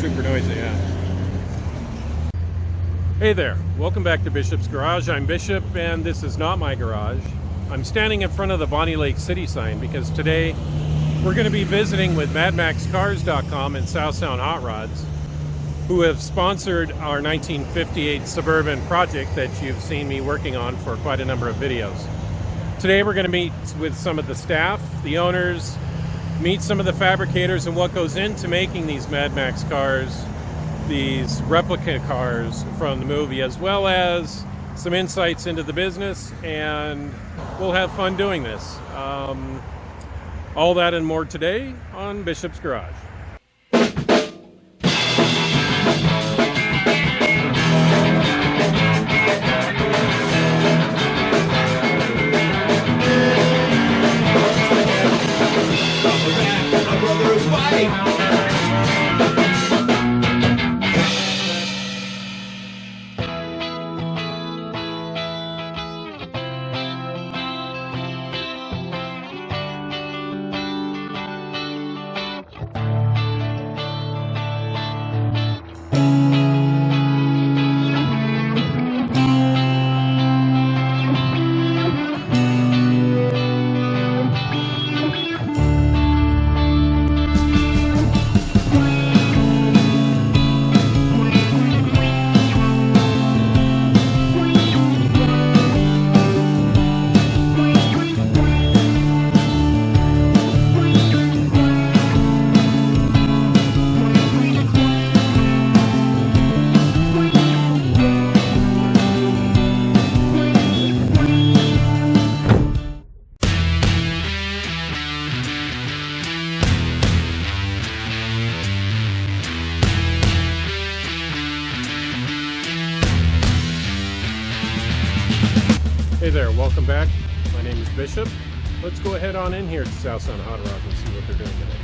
super noisy, yeah. Hey there, welcome back to Bishop's Garage. I'm Bishop, and this is not my garage. I'm standing in front of the Bonnie Lake City sign because today we're going to be visiting with MadMaxCars.com and South Sound Hotrods, who have sponsored our 1958 Suburban project that you've seen me working on for quite a number of videos. Today we're going to meet with some of the staff, the owners, meet some of the fabricators and what goes into making these Mad Max cars, these replica cars from the movie, as well as some insights into the business, and we'll have fun doing this. All that and more today on Bishop's Garage. Hey there, welcome back. My name is Bishop. Let's go ahead on in here to South Sound Hotrods and see what they're doing today.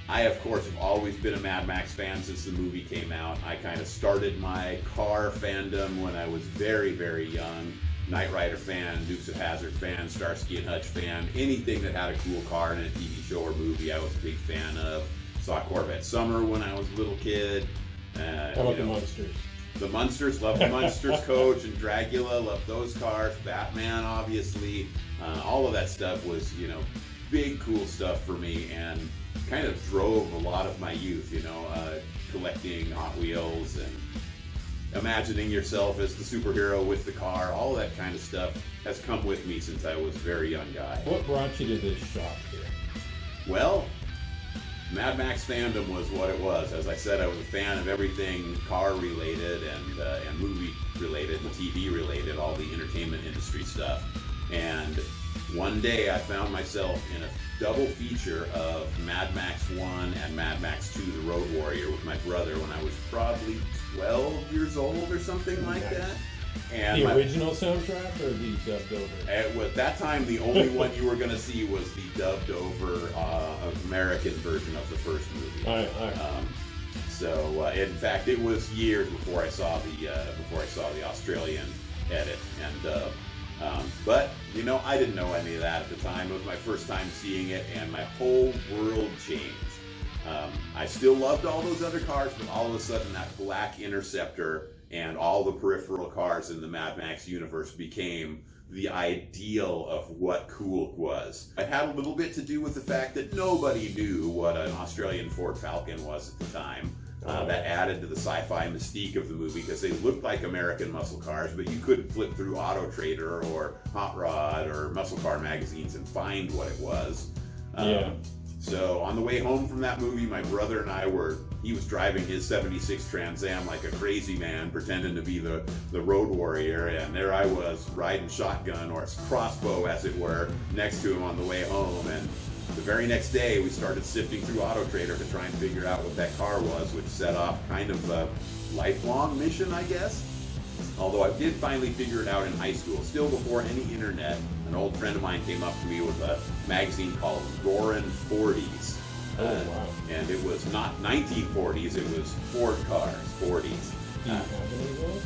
I, of course, have always been a Mad Max fan since the movie came out. I kind of started my car fandom when I was very, very young. Knight Rider fan, Dukes of Hazzard fan, Starsky and Hutch fan. Anything that had a cool car in a TV show or movie, I was a big fan of. Saw Corvette Summer when I was a little kid. How about the Munsters? The Munsters, loved the Munsters Coach and Dracula, loved those cars. Batman, obviously. All of that stuff was, big cool stuff for me, and kind of drove a lot of my youth, collecting Hot Wheels and imagining yourself as the superhero with the car. All that kind of stuff has come with me since I was a very young guy. What brought you to this shop here? Well, Mad Max fandom was what it was. As I said, I was a fan of everything car related and movie related and TV related, all the entertainment industry stuff. And one day I found myself in a double feature of Mad Max 1 and Mad Max 2, The Road Warrior, with my brother when I was probably 12 years old or something like that. And the original soundtrack or the dubbed over? At that time, the only one you were going to see was the dubbed over American version of the first movie. All right. So, in fact, it was years before I saw the Australian edit, but I didn't know any of that at the time. It was my first time seeing it, and my whole world changed. I still loved all those other cars, but all of a sudden, that black Interceptor and all the peripheral cars in the Mad Max universe became the ideal of what cool was. It had a little bit to do with the fact that nobody knew what an Australian Ford Falcon was at the time. That added to the sci-fi mystique of the movie because they looked like American muscle cars, but you couldn't flip through Auto Trader or Hot Rod or Muscle Car magazines and find what it was. So on the way home from that movie, my brother and I he was driving his 76 Trans Am like a crazy man, pretending to be the Road Warrior, and there I was riding shotgun, or crossbow as it were, next to him on the way home. And the very next day, we started sifting through Auto Trader to try and figure out what that car was, which set off kind of a lifelong mission, I guess. Although I did finally figure it out in high school, still before any internet. An old friend of mine came up to me with a magazine called Roarin' 40s. Wow. And it was not 1940s, it was Ford cars, 40s. Do you have any of those?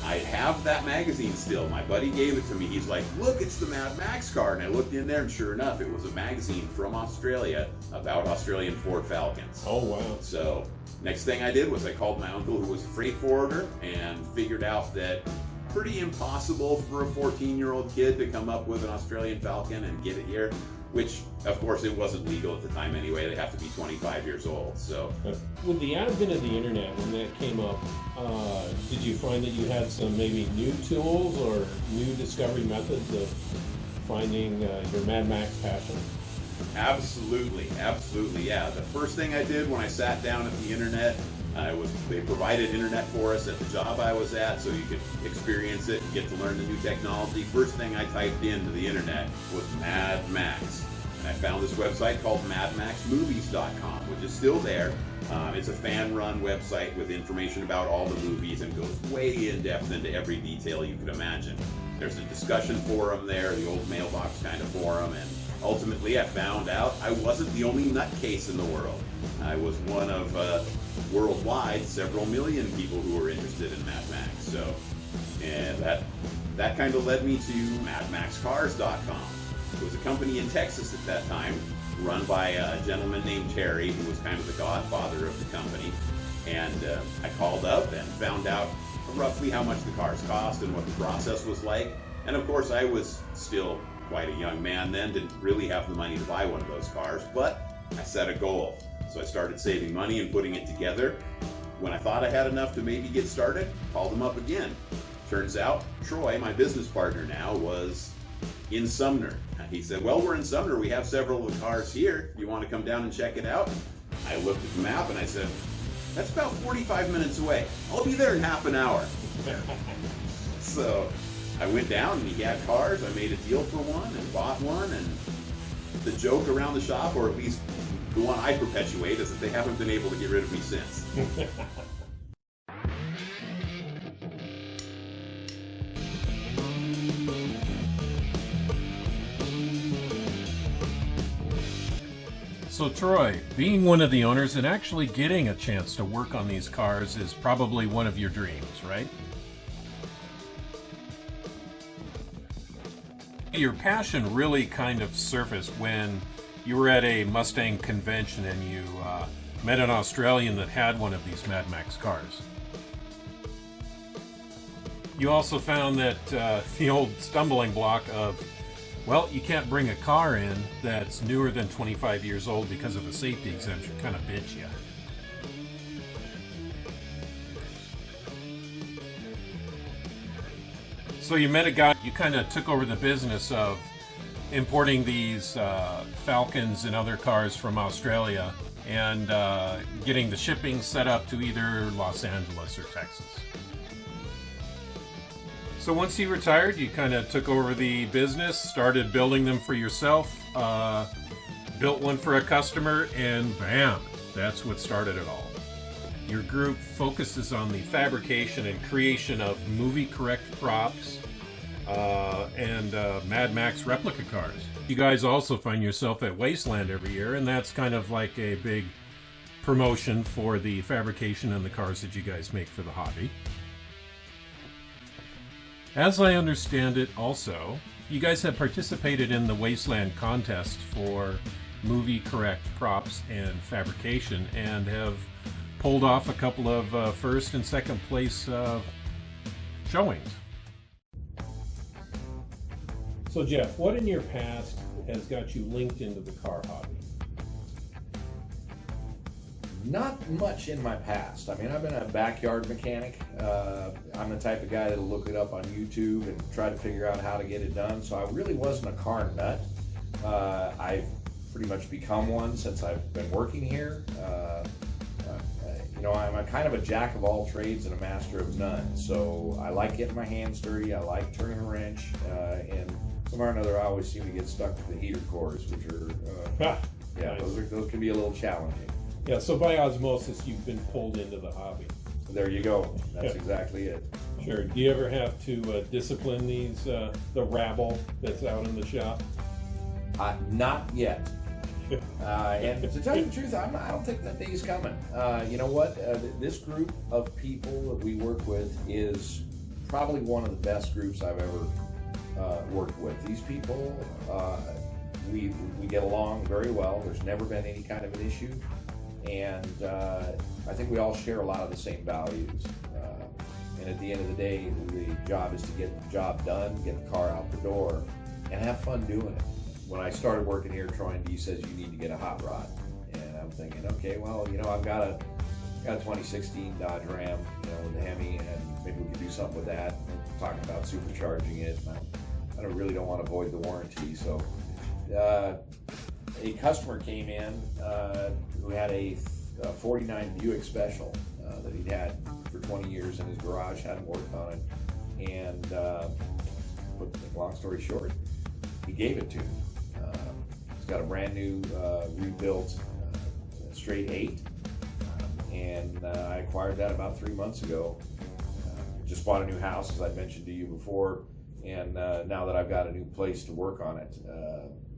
I have that magazine still. My buddy gave it to me. He's like, look, it's the Mad Max car. And I looked in there, and sure enough, it was a magazine from Australia about Australian Ford Falcons. Oh, wow. So next thing I did was I called my uncle, who was a freight forwarder, and figured out that pretty impossible for a 14-year-old kid to come up with an Australian Falcon and get it here, which, of course, it wasn't legal at the time anyway. They have to be 25 years old. So, with the advent of the internet, when that came up, did you find that you had some maybe new tools or new discovery methods of finding your Mad Max passion? Absolutely, yeah. The first thing I did when I sat down at the internet, they provided internet for us at the job I was at, so you could experience it and get to learn the new technology. First thing I typed into the internet was Mad Max. And I found this website called madmaxmovies.com, which is still there. It's a fan-run website with information about all the movies and goes way in depth into every detail you could imagine. There's a discussion forum there, the old mailbox kind of forum, and ultimately I found out I wasn't the only nutcase in the world. I was one of worldwide several million people who were interested in Mad Max. So, and that kind of led me to madmaxcars.com. It was a company in Texas at that time, run by a gentleman named Terry, who was kind of the godfather of the company. And I called up and found out roughly how much the cars cost and what the process was like. And of course, I was still quite a young man then, didn't really have the money to buy one of those cars, but I set a goal. So I started saving money and putting it together. When I thought I had enough to maybe get started, called him up again. Turns out Troy, my business partner now, was in Sumner. He said, well, we're in Sumner. We have several of the cars here. You want to come down and check it out? I looked at the map and I said, that's about 45 minutes away. I'll be there in half an hour. So I went down and he had cars. I made a deal for one and bought one. And the joke around the shop, or at least the one I perpetuate, is that they haven't been able to get rid of me since. So Troy, being one of the owners and actually getting a chance to work on these cars is probably one of your dreams, right? Your passion really kind of surfaced when you were at a Mustang convention and you met an Australian that had one of these Mad Max cars. You also found that the old stumbling block of, well, you can't bring a car in that's newer than 25 years old because of a safety exemption kind of bit you. So you met a guy, you kind of took over the business of importing these Falcons and other cars from Australia and getting the shipping set up to either Los Angeles or Texas. So once you retired, you kind of took over the business, started building them for yourself, built one for a customer, and bam, that's what started it all. Your group focuses on the fabrication and creation of movie-correct props and Mad Max replica cars. You guys also find yourself at Wasteland every year, and that's kind of like a big promotion for the fabrication and the cars that you guys make for the hobby. As I understand it also, you guys have participated in the Wasteland contest for movie-correct props and fabrication and have pulled off a couple of first and second place showings. So Jeff, what in your past has got you linked into the car hobby? Not much in my past. I mean, I've been a backyard mechanic. I'm the type of guy that'll look it up on YouTube and try to figure out how to get it done. So I really wasn't a car nut. I've pretty much become one since I've been working here. You know, I'm a kind of a jack of all trades and a master of none. So I like getting my hands dirty. I like turning a wrench. And somehow or another, I always seem to get stuck to the heater cores, which are, Nice. those can be a little challenging. Yeah, so by osmosis, you've been pulled into the hobby. There you go. That's exactly it. Sure. Do you ever have to discipline these, the rabble that's out in the shop? Not yet. And to tell you the truth, I don't think that day's coming. You know what? This group of people that we work with is probably one of the best groups I've ever worked with. These people, we get along very well. There's never been any kind of an issue, and I think we all share a lot of the same values. And at the end of the day, the job is to get the job done, get the car out the door, and have fun doing it. When I started working here, Troy D says you need to get a hot rod, and I'm thinking, okay, well, you know, I've got a 2016 Dodge Ram, you know, with the Hemi, and maybe we could do something with that. We're talking about supercharging it. And I really don't want to void the warranty, so a customer came in who had a 49 Buick Special that he'd had for 20 years in his garage, hadn't worked on it, and long story short, he gave it to me. He's got a brand new rebuilt straight 8, and I acquired that about 3 months ago. Just bought a new house, as I mentioned to you before, and now that I've got a new place to work on it,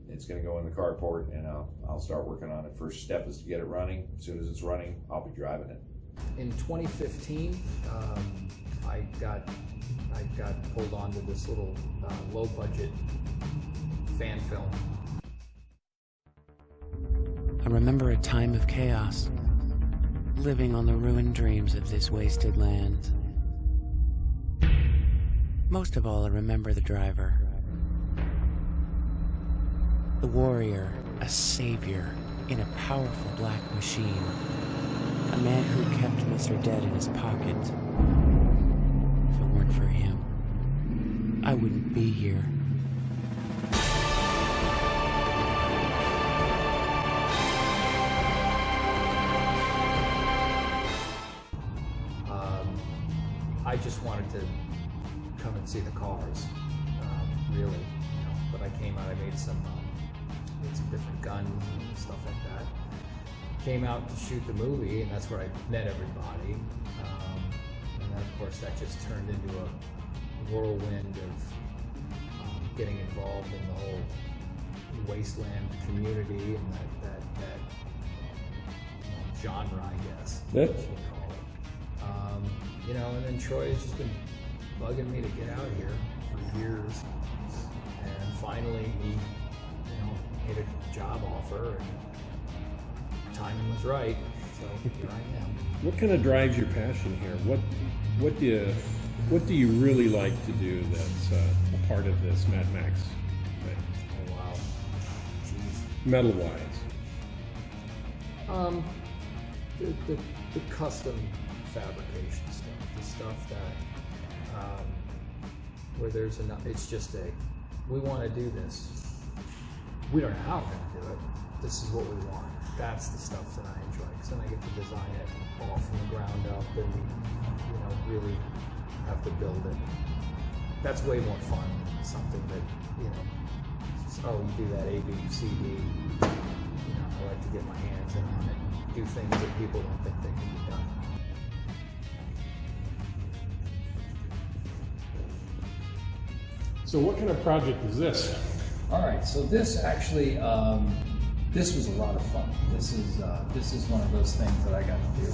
it's going to go in the carport, and I'll start working on it. First step is to get it running. As soon as it's running, I'll be driving it. In 2015, I got pulled onto this little low-budget fan film. I remember a time of chaos, living on the ruined dreams of this wasted land. Most of all, I remember the driver. The warrior, a savior in a powerful black machine. A man who kept Mr. Dead in his pocket. If it weren't for him, I wouldn't be here. I just wanted to come and see the cars, really, you know. But I came out, I made some different guns and stuff like that. Came out to shoot the movie, and that's where I met everybody. And then, of course, that just turned into a whirlwind of getting involved in the whole wasteland community and that you know, genre, I guess. Yep. That's what we call it. You know, and then Troy has just been bugging me to get out here for years, and finally he, you know, made a job offer, and timing was right, so here I am. What kind of drives your passion here? What do you really like to do that's a part of this Mad Max thing? Oh wow, jeez. Metal wise. The custom fabrication stuff, the stuff that where there's enough. It's just we want to do this. We don't know how we're going to do it. This is what we want. That's the stuff that I enjoy, because then I get to design it all from the ground up and, you know, really have to build it. That's way more fun than something that, you know, just, oh, you do that A, B, C, D. You know, I like to get my hands in on it and do things that people don't think they can be done. So what kind of project is this? All right, so this actually, this was a lot of fun. This is one of those things that I got to do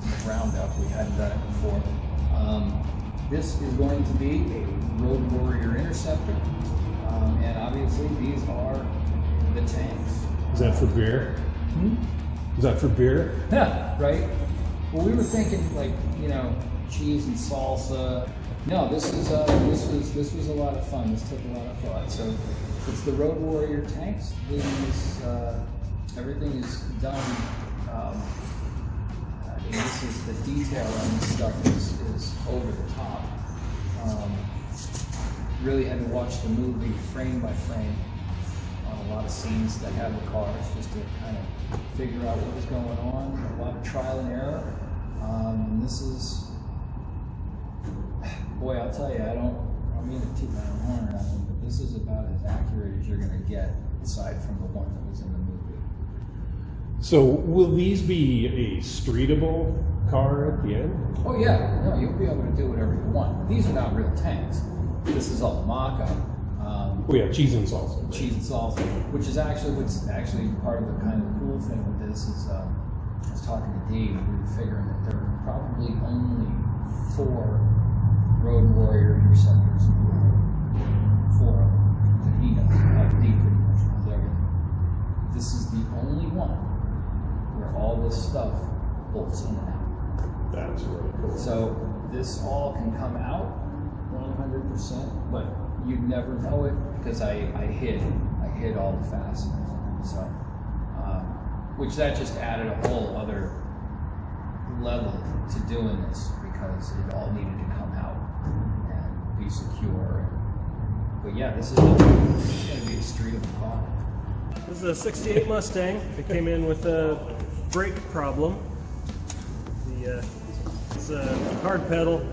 from the ground up. We hadn't done it before. This is going to be a Road Warrior Interceptor, and obviously these are the tanks. Is that for beer? Is that for beer? Yeah, right. Well, we were thinking like, you know, cheese and salsa. No, this was a lot of fun. This took a lot of thought. So it's the Road Warrior tanks. These, everything is done. I mean, this is the detail on this stuff is over the top. Really had to watch the movie frame by frame on a lot of scenes that have the cars, just to kind of figure out what was going on. A lot of trial and error. And this is. Boy, I'll tell you, I don't mean to toot my own horn or nothing, but this is about as accurate as you're going to get, aside from the one that was in the movie. So will these be a streetable car at the end? Oh yeah, no, you'll be able to do whatever you want. These are not real tanks. This is all mock-up. Oh yeah, cheese and salsa. Cheese and salsa, which is actually what's actually part of the kind of cool thing with this is, I was talking to Dee, and we were figuring that there are probably only 4 Road Warrior Interceptors, 4 of them that he knows about. He pretty much knows everything. This is the only one where all this stuff bolts in and out. That's really cool. So this all can come out 100%, but you'd never know it because I hid all the fasteners. So, which that just added a whole other level to doing this because it all needed to come out and be secure. But yeah, this is going to be a street of a car. This is a 68 Mustang. It came in with a brake problem. This hard pedal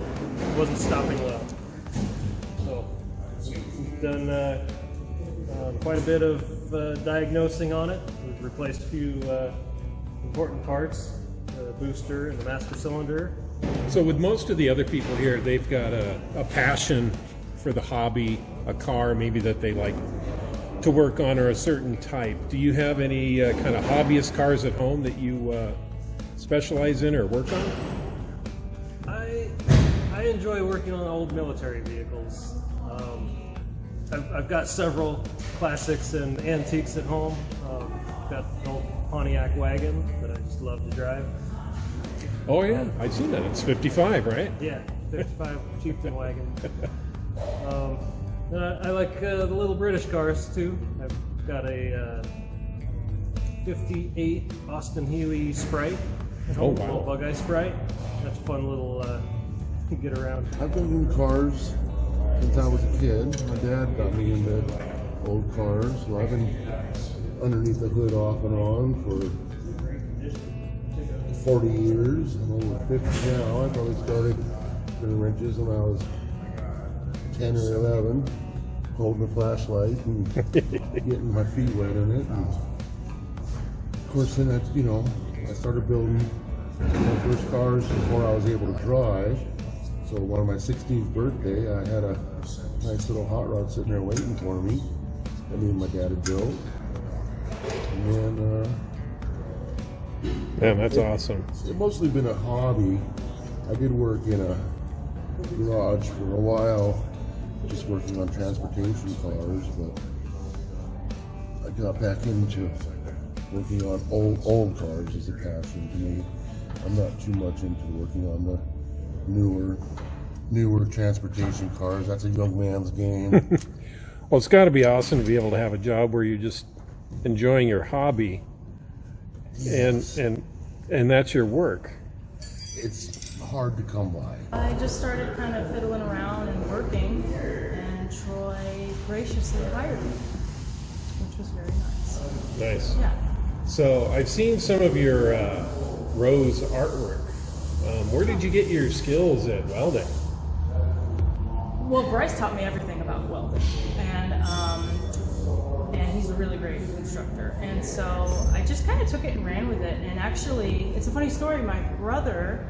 wasn't stopping well. So we've done quite a bit of diagnosing on it. We've replaced a few important parts, the booster and the master cylinder. So with most of the other people here, they've got a passion for the hobby, a car maybe that they like to work on or a certain type. Do you have any kind of hobbyist cars at home that you specialize in or work on? I enjoy working on old military vehicles. I've got several classics and antiques at home. I've got an old Pontiac wagon that I just love to drive. Oh yeah, I've seen that. It's 55, right? Yeah, 55 Chieftain wagon. I like the little British cars too. I've got a 58 Austin Healey Sprite. Oh, wow. Little Bug Eye Sprite. That's a fun little get around. I've been in cars since I was a kid. My dad got me into old cars, so I've been underneath the hood off and on for 40 years. I'm over 50 now. I probably started doing wrenches when I was 10 or 11, holding a flashlight and getting my feet wet in it. And of course, then I started building my first cars before I was able to drive. So on my 16th birthday, I had a nice little hot rod sitting there waiting for me that me and my dad had built. And then, Man, that's awesome. It's mostly been a hobby. I did work in a garage for a while, just working on transportation cars, but I got back into working on old cars as a passion to me. I'm not too much into working on the newer transportation cars. That's a young man's game. Well, it's got to be awesome to be able to have a job where you're just enjoying your hobby, Yes. and that's your work. It's hard to come by. I just started kind of fiddling around and working, and Troy graciously hired me, which was very nice. Nice. Yeah. So I've seen some of your Rose artwork. Where did you get your skills at welding? Well, Bryce taught me everything about welding, and he's a really great instructor. And so I just kind of took it and ran with it. And actually, it's a funny story. My brother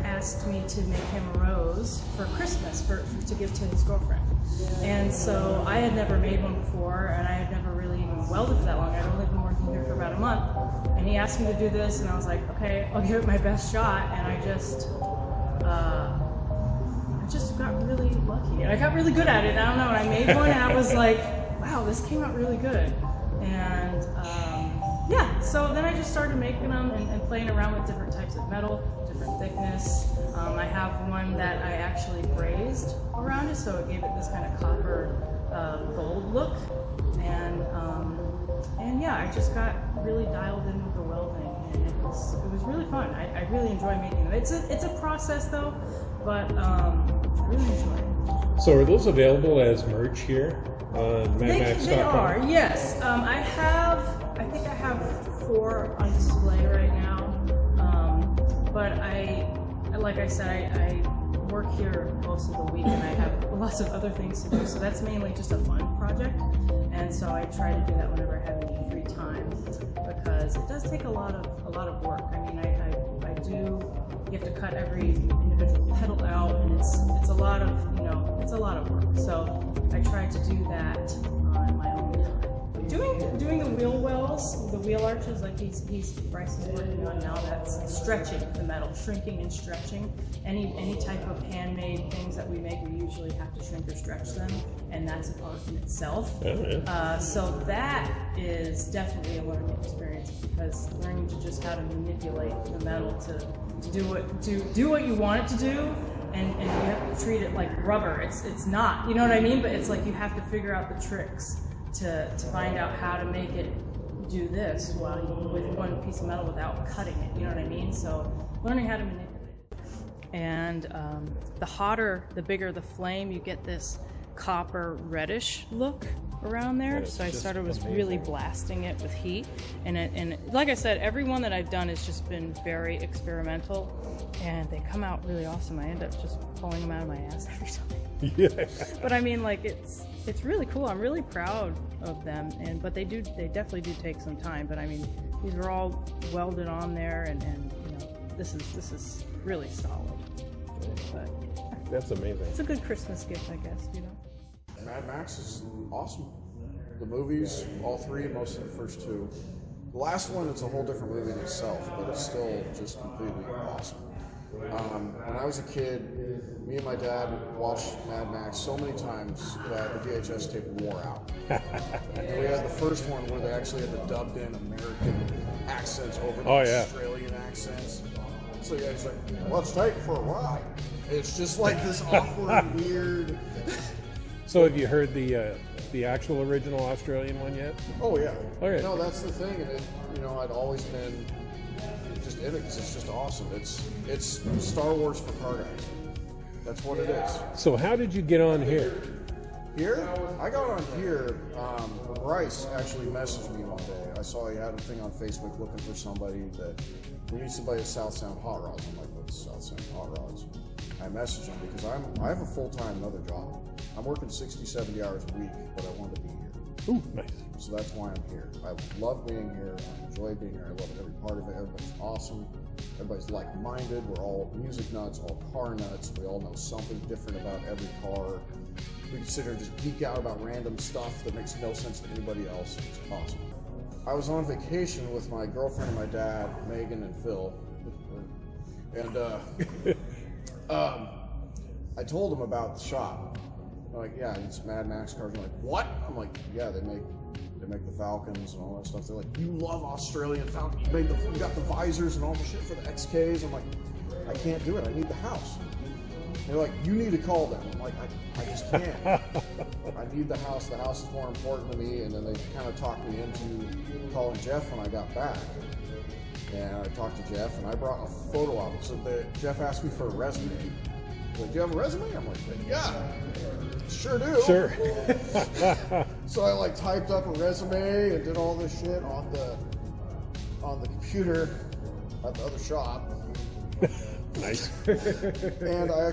asked me to make him a rose for Christmas to give to his girlfriend. And so I had never made one before, and I had never really even welded for that long. I'd only been working here for about a month. And he asked me to do this, and I was like, okay, I'll give it my best shot. And I just got really lucky. And I got really good at it. I don't know, and I made one, and I was like, wow, this came out really good. And yeah, so then I just started making them and playing around with different types of metal, different thickness. I have one that I actually brazed around it, so it gave it this kind of copper gold look. And yeah, I just got really dialed in with the welding, and it was really fun. I really enjoy making them. It's a process though, but I really enjoy it. So are those available as merch here on madmax.com? They are, yes. I think I have 4 on display right now. But like I said, I work here most of the week, and I have lots of other things to do. So that's mainly just a fun project. And so I try to do that whenever I have any free time, because it does take a lot of work. I mean, you have to cut every individual pedal out, and it's a lot of work. So I try to do that on my own time. Doing the wheel wells, the wheel arches, like Bryce is working on now, that's stretching the metal, shrinking and stretching. Any type of handmade things that we make, we usually have to shrink or stretch them, and that's an art in itself. So that is definitely a learning experience, because learning to just how to manipulate the metal to do what you want it to do, and you have to treat it like rubber. It's not, you know what I mean? But it's like you have to figure out the tricks to find out how to make it do this with one piece of metal without cutting it, you know what I mean? So learning how to manipulate it. And the hotter, the bigger the flame, you get this copper reddish look around there. So I started with really blasting it with heat, and like I said, every one that I've done has just been very experimental, and they come out really awesome. I end up just pulling them out of my ass every time. Yeah. But I mean, like, it's really cool. I'm really proud of them, but they definitely do take some time. But I mean, these are all welded on there, and you know, this is really solid. But That's amazing. it's a good Christmas gift, I guess, you know. Mad Max is awesome. The movies, all three, most of the first two. The last one, it's a whole different movie in itself, but it's still just completely awesome. When I was a kid, me and my dad watched Mad Max so many times that the VHS tape wore out. And we had the first one where they actually had the dubbed in American accents over the Australian accents. So yeah, he's like, let's take it for a ride. It's just like this awkward, weird... So have you heard the actual original Australian one yet? Oh yeah. Okay. No, that's the thing, and I'd always been just in it because it's just awesome. It's Star Wars for car guys. That's what it is. So how did you get on here? Here, I got on here. Bryce actually messaged me one day. I saw he had a thing on Facebook looking for somebody that we need somebody at South Sound Hotrods. I'm like, what's South Sound Hotrods? I messaged him because I have a full-time another job. I'm working 60, 70 hours a week, but I want to be here. Ooh, nice. So that's why I'm here. I love being here. I enjoy being here. I love every part of it. Everybody's awesome. Everybody's like-minded. We're all music nuts, all car nuts. We all know something different about every car. We can sit here and just geek out about random stuff that makes no sense to anybody else. It's awesome. I was on vacation with my girlfriend and my dad, Megan and Phil. And I told them about the shop. They're like, yeah, it's Mad Max cars. I'm like, what? I'm like, yeah, they make the Falcons and all that stuff. They're like, you love Australian Falcons. You got the visors and all the shit for the XKs. I'm like, I can't do it. I need the house. They're like, you need to call them. I'm like, I just can't. I need the house. The house is more important to me. And then they kind of talked me into calling Jeff when I got back. And I talked to Jeff, and I brought a photo album. So Jeff asked me for a resume. He's like, do you have a resume? I'm like, yeah, sure do. Sure. So I typed up a resume and did all this shit on the computer at the other shop. Nice. And I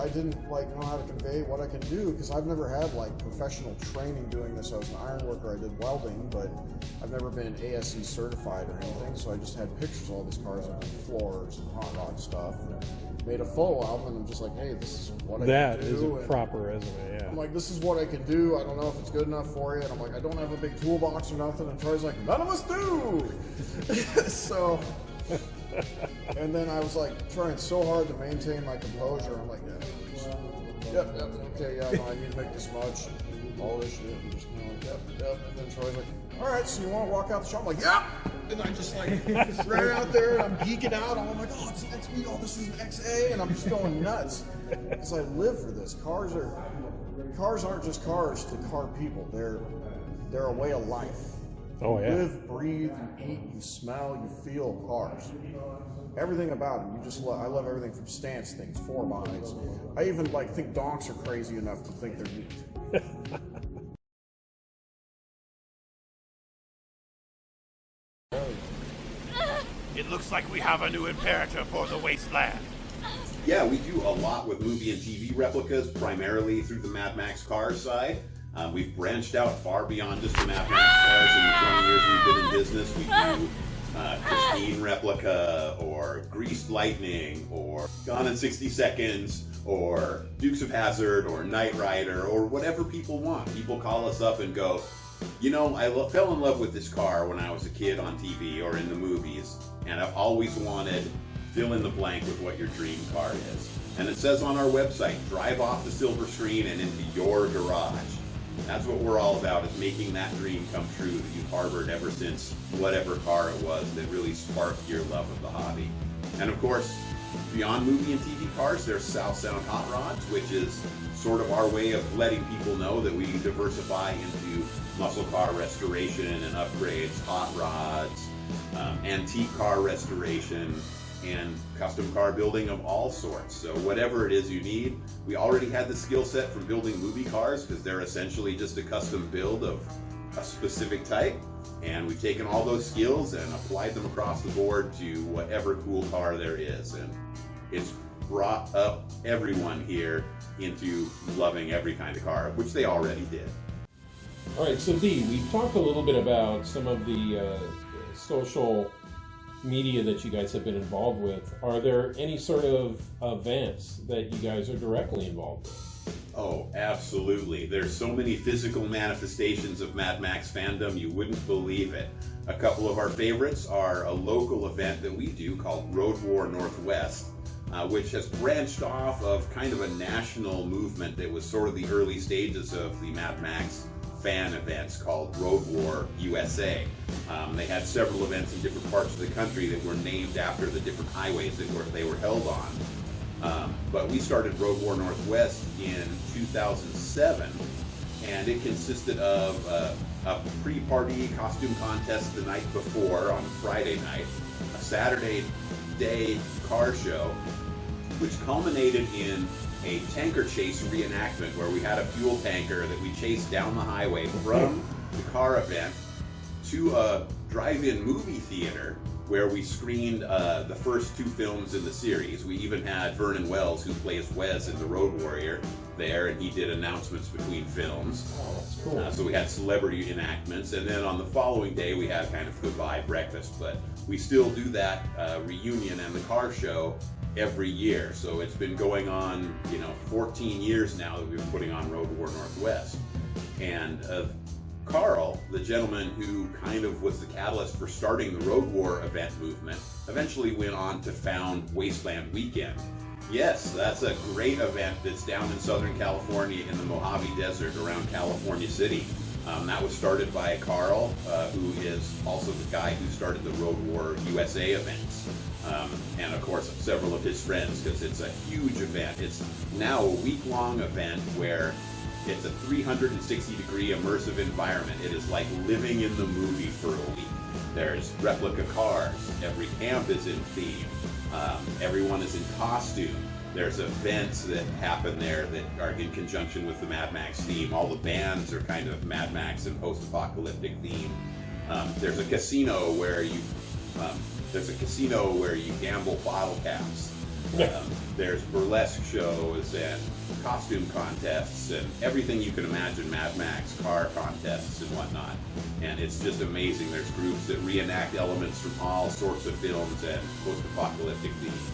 didn't know how to convey what I can do because I've never had professional training doing this. I was an iron worker, I did welding, but I've never been ASE certified or anything. So I just had pictures of all these cars on floors and hot rod stuff. And made a photo album, and I'm just like, hey, this is what I can do. That is a proper resume, yeah. I'm like, this is what I can do. I don't know if it's good enough for you. And I'm like, I don't have a big toolbox or nothing. And Troy's like, none of us do. So. And then I was trying so hard to maintain my composure. I'm like, yep, okay, yeah, no, I need to make this much. All this shit. And just yep. And then Troy's like, all right, so you want to walk out the shop? I'm like, yep. And I just ran out there and I'm geeking out. I'm like, oh, it's an XB. Oh, this is an XA. And I'm just going nuts. Because I live for this. Cars aren't just cars to car people. They're a way of life. Oh, yeah. You live, breathe, you eat, you smell, you feel cars. Everything about them. I love everything from stance things, 4x. I even think donks are crazy enough to think they're neat. It looks like we have a new imperator for the wasteland. Yeah, we do a lot with movie and TV replicas, primarily through the Mad Max cars side. We've branched out far beyond just the Mad Max cars in the 20 years we've been in business. We do Christine replica, or Greased Lightning, or Gone in 60 Seconds, or Dukes of Hazzard, or Knight Rider, or whatever people want. People call us up and go, I fell in love with this car when I was a kid on TV or in the movies, and I've always wanted fill in the blank with what your dream car is. And it says on our website, drive off the silver screen and into your garage. That's what we're all about, is making that dream come true that you've harbored ever since whatever car it was that really sparked your love of the hobby. And of course, beyond movie and TV cars, there's South Sound Hotrods, which is sort of our way of letting people know that we diversify into muscle car restoration and upgrades, hot rods, antique car restoration, and custom car building of all sorts. So whatever it is you need, we already had the skill set for building movie cars because they're essentially just a custom build of a specific type. And we've taken all those skills and applied them across the board to whatever cool car there is. And it's brought up everyone here into loving every kind of car, which they already did. All right, so Dee, we've talked a little bit about some of the social media that you guys have been involved with. Are there any sort of events that you guys are directly involved with? Oh, absolutely. There's so many physical manifestations of Mad Max fandom, you wouldn't believe it. A couple of our favorites are a local event that we do called Road War Northwest, which has branched off of kind of a national movement that was sort of the early stages of the Mad Max fan events called Road War USA. They had several events in different parts of the country that were named after the different highways that they were held on. But we started Road War Northwest in 2007, and it consisted of a pre-party costume contest the night before on Friday night, a Saturday day car show, which culminated in a tanker chase reenactment where we had a fuel tanker that we chased down the highway from the car event to a drive-in movie theater where we screened the first two films in the series. We even had Vernon Wells, who plays Wes in The Road Warrior, there, and he did announcements between films. Oh, that's cool. So we had celebrity enactments, and then on the following day we had kind of goodbye breakfast. But we still do that reunion and the car show every year. So it's been going on, 14 years now that we've been putting on Road War Northwest. And Carl, the gentleman who kind of was the catalyst for starting the Road War event movement, eventually went on to found Wasteland Weekend. Yes, that's a great event that's down in Southern California in the Mojave Desert around California City. That was started by Carl, who is also the guy who started the Road War USA events. And of course, several of his friends, because it's a huge event. It's now a week-long event where it's a 360-degree immersive environment. It is like living in the movie for a week. There's replica cars. Every camp is in theme. Everyone is in costume. There's events that happen there that are in conjunction with the Mad Max theme. All the bands are kind of Mad Max and post-apocalyptic theme. There's a casino where you gamble bottle caps. There's burlesque shows and costume contests and everything you can imagine, Mad Max, car contests and whatnot. And it's just amazing. There's groups that reenact elements from all sorts of films and post-apocalyptic themes.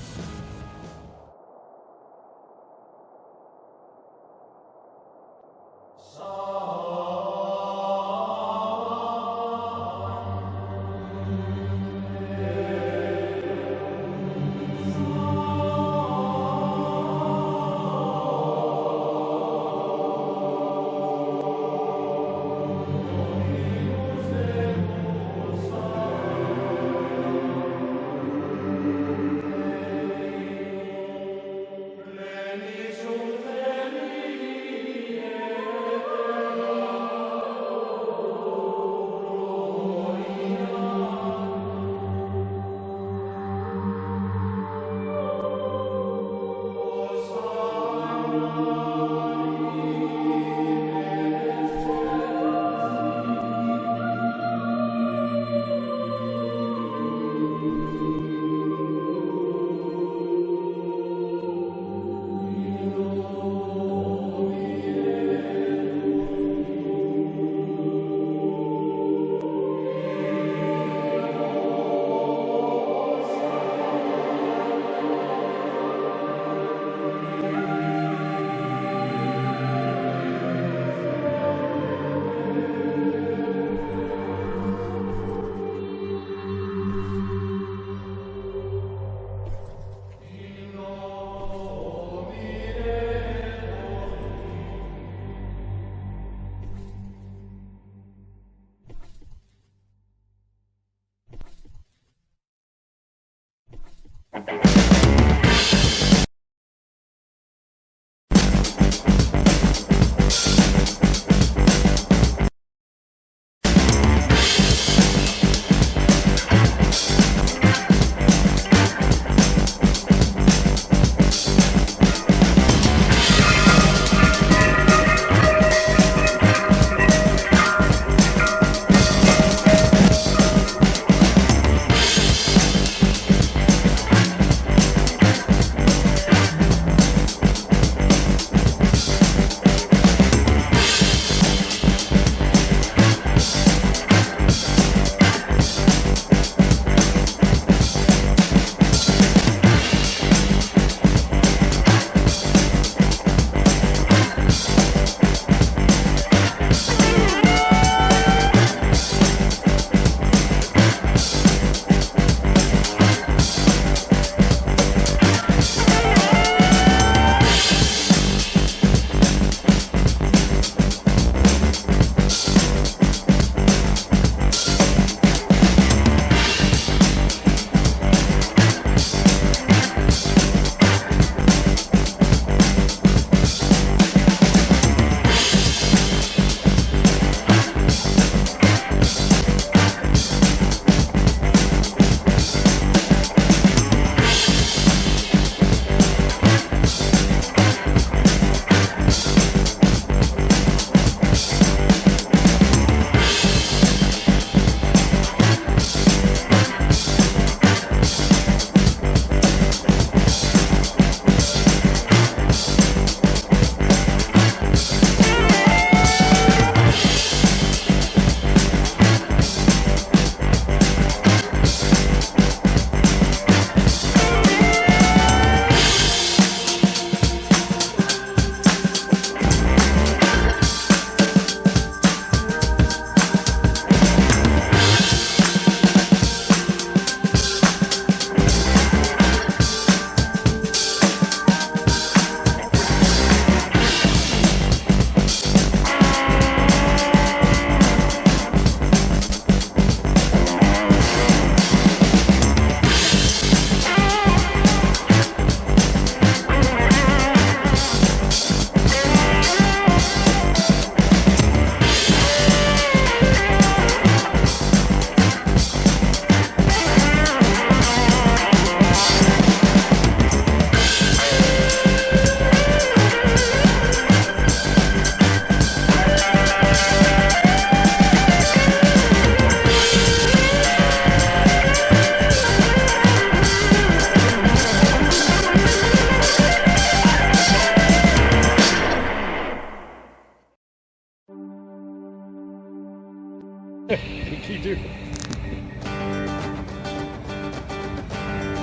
you do.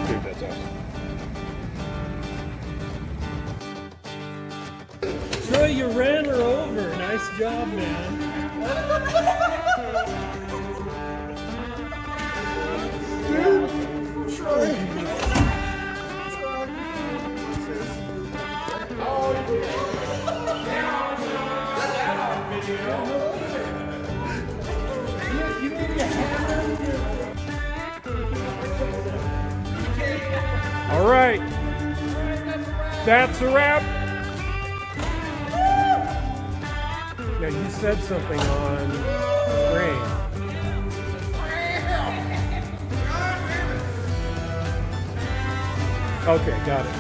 Dude, that's awesome. Troy, you ran her over. Nice job, man. All right. That's a wrap. Now you said something on screen. Okay, got it.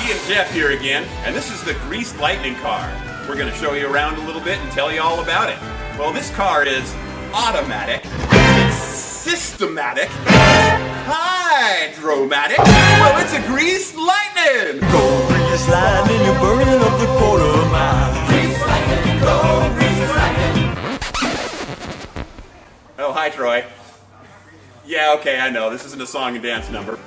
Ian Jeff here again, and this is the Greased Lightning car. We're going to show you around a little bit and tell you all about it. Well, this car is automatic, it's systematic, it's hydromatic. Well, it's a Greased Lightning! Go grease lightning, you're burning up the quarter mile. Grease lightning, go grease lightning. Oh, hi, Troy. Yeah, okay, I know, this isn't a song and dance number.